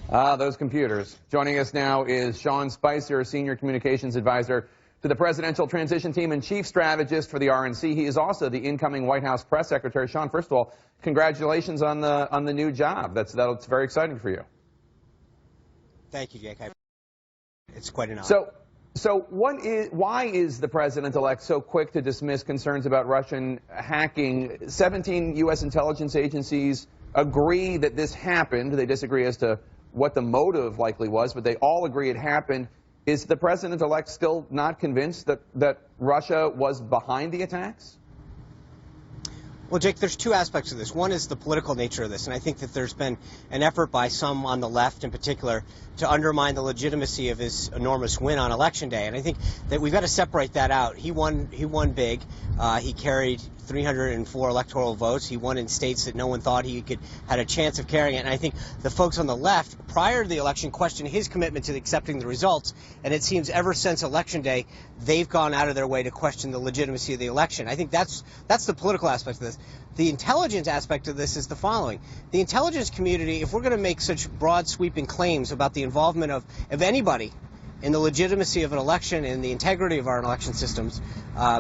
Those computers. Joining us now is Sean Spicer, Senior Communications Advisor to the Presidential Transition Team and Chief Strategist for the RNC. He is also the incoming White House Press Secretary. Sean, first of all, congratulations on the new job. That's very exciting for you. Thank you, Jake. It's quite an honor. So why is the president-elect so quick to dismiss concerns about Russian hacking? 17 U.S. intelligence agencies agree that this happened. They disagree as to what the motive likely was, but they all agree it happened. Is the president-elect still not convinced that Russia was behind the attacks? Well, Jake, there's two aspects of this. One is the political nature of this, and I think that there's been an effort by some on the left in particular to undermine the legitimacy of his enormous win on Election Day, and I think that we've got to separate that out. He won big. He carried 304 electoral votes. He won in states that no one thought he had a chance of carrying it, and I think the folks on the left, prior to the election, questioned his commitment to accepting the results, and it seems ever since Election Day, they've gone out of their way to question the legitimacy of the election. I think that's the political aspect of this. The intelligence aspect of this is the following. The intelligence community, if we're going to make such broad sweeping claims about the involvement of anybody in the legitimacy of an election and the integrity of our election systems,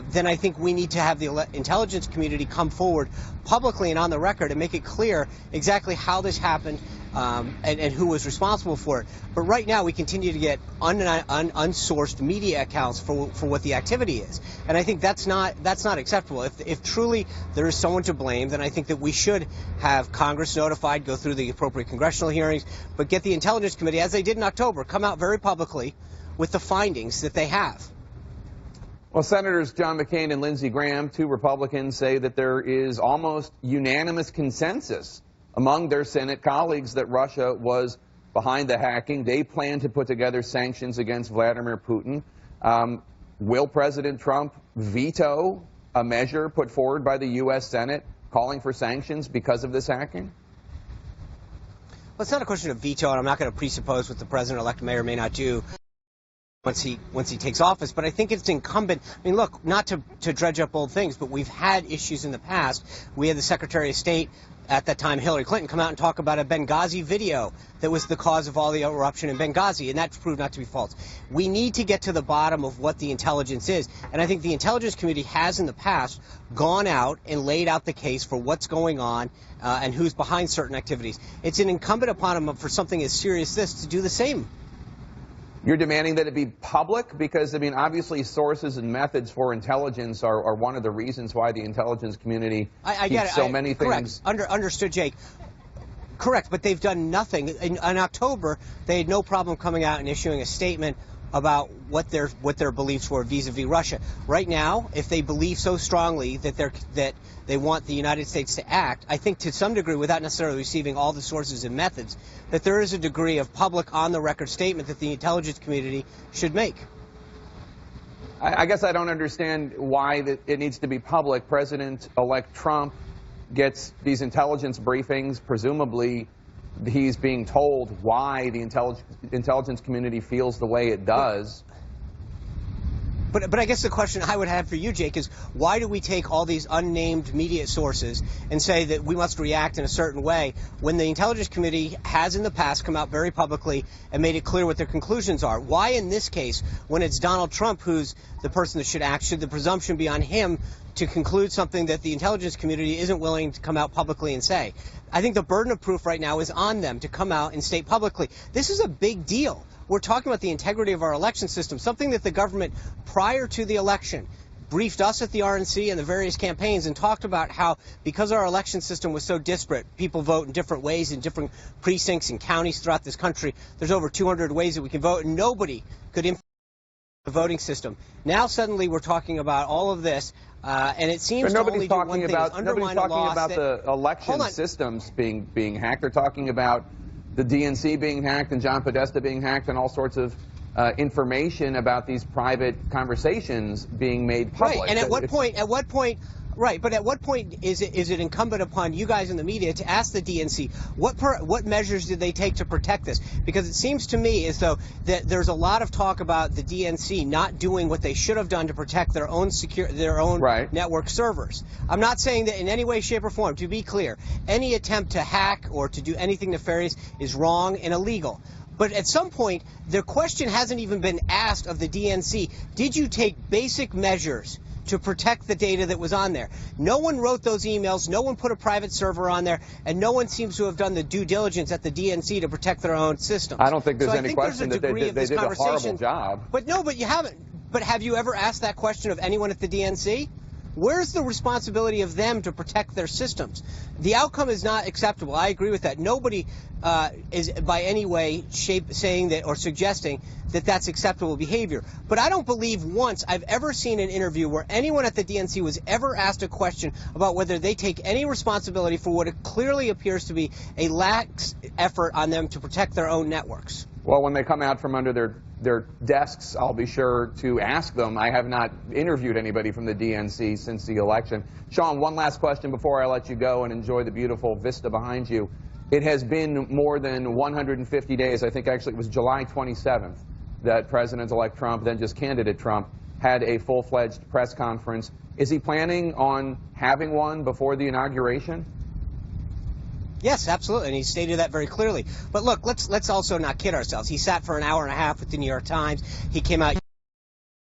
then I think we need to have the intelligence community come forward publicly and on the record and make it clear exactly how this happened and who was responsible for it. But right now we continue to get unsourced media accounts for what the activity is, and I think that's not acceptable. If truly there is someone to blame, then I think that we should have Congress notified, go through the appropriate congressional hearings, but get the Intelligence Committee, as they did in October, come out very publicly with the findings that they have. Well, Senators John McCain and Lindsey Graham, two Republicans, say that there is almost unanimous consensus among their Senate colleagues that Russia was behind the hacking. They plan to put together sanctions against Vladimir Putin. Will President Trump veto a measure put forward by the U.S. Senate calling for sanctions because of this hacking? Well, it's not a question of veto, and I'm not going to presuppose what the president-elect may or may not do once he takes office, but I think it's incumbent. I mean, look, not to dredge up old things, but we've had issues in the past. We had the Secretary of State at that time, Hillary Clinton, come out and talk about a Benghazi video that was the cause of all the eruption in Benghazi, and that proved not to be false. We need to get to the bottom of what the intelligence is, and I think the intelligence community has in the past gone out and laid out the case for what's going on and who's behind certain activities. It's an incumbent upon them for something as serious as this to do the same. You're demanding that it be public because, I mean, obviously sources and methods for intelligence are one of the reasons why the intelligence community keeps so many things. Correct. Understood, Jake. Correct, but they've done nothing. In October, they had no problem coming out and issuing a statement about what their beliefs were vis-a-vis Russia. Right now, if they believe so strongly that they want the United States to act, I think to some degree, without necessarily receiving all the sources and methods, that there is a degree of public on-the-record statement that the intelligence community should make. I guess I don't understand why it needs to be public. President-elect Trump gets these intelligence briefings. Presumably, he's being told why the intelligence community feels the way it does. But I guess the question I would have for you, Jake, is why do we take all these unnamed media sources and say that we must react in a certain way when the intelligence committee has in the past come out very publicly and made it clear what their conclusions are? Why in this case, when it's Donald Trump who's the person that should act, should the presumption be on him to conclude something that the intelligence community isn't willing to come out publicly and say? I think the burden of proof right now is on them to come out and state publicly. This is a big deal. We're talking about the integrity of our election system, something that the government, prior to the election, briefed us at the RNC and the various campaigns and talked about how, because our election system was so disparate, people vote in different ways in different precincts and counties throughout this country. There's over 200 ways that we can vote, and nobody could influence the voting system. Now suddenly we're talking about all of this, and it seems to only do one thing, undermine a law. Nobody's talking about the election systems being hacked. They're talking about the DNC being hacked and John Podesta being hacked and all sorts of information about these private conversations being made public. Right. And at what point Right, but at what point is it incumbent upon you guys in the media to ask the DNC what measures did they take to protect this? Because it seems to me as though that there's a lot of talk about the DNC not doing what they should have done to protect their own Right. network servers. I'm not saying that in any way, shape, or form. To be clear, any attempt to hack or to do anything nefarious is wrong and illegal. But at some point, the question hasn't even been asked of the DNC. Did you take basic measures to protect the data that was on there? No one wrote those emails, no one put a private server on there, and no one seems to have done the due diligence at the DNC to protect their own systems. I don't think there's so any question that they did a horrible job. But no, but you haven't. But have you ever asked that question of anyone at the DNC? Where's the responsibility of them to protect their systems? The outcome is not acceptable. I agree with that. Nobody is by any way, shape saying that or suggesting that that's acceptable behavior. But I don't believe once I've ever seen an interview where anyone at the DNC was ever asked a question about whether they take any responsibility for what it clearly appears to be a lax effort on them to protect their own networks. Well, when they come out from under their desks, I'll be sure to ask them. I have not interviewed anybody from the DNC since the election. Sean, one last question before I let you go and enjoy the beautiful vista behind you. It has been more than 150 days, I think actually it was July 27th, that President-elect Trump, then just candidate Trump, had a full-fledged press conference. Is he planning on having one before the inauguration? Yes, absolutely, and he stated that very clearly. But look, let's also not kid ourselves. He sat for an hour and a half with the New York Times. He came out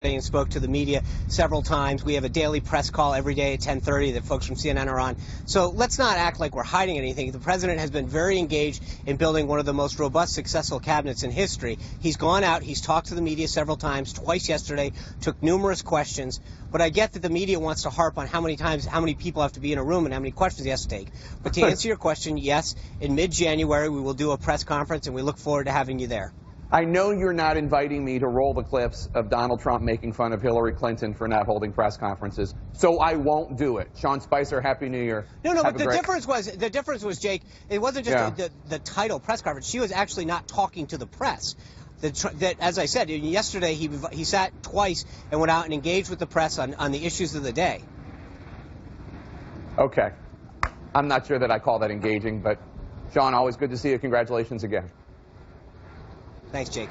and spoke to the media several times. We have a daily press call every day at 10:30 that folks from CNN are on. So let's not act like we're hiding anything. The president has been very engaged in building one of the most robust, successful cabinets in history. He's gone out, he's talked to the media several times, twice yesterday, took numerous questions. But I get that the media wants to harp on how many people have to be in a room and how many questions he has to take. But to answer your question, yes, in mid-January we will do a press conference and we look forward to having you there. I know you're not inviting me to roll the clips of Donald Trump making fun of Hillary Clinton for not holding press conferences, so I won't do it. Sean Spicer, Happy New Year. No, but the difference was, Jake, it wasn't just the title press conference. She was actually not talking to the press. That, as I said, yesterday he sat twice and went out and engaged with the press on the issues of the day. Okay. I'm not sure that I call that engaging, but Sean, always good to see you. Congratulations again. Thanks, Jake.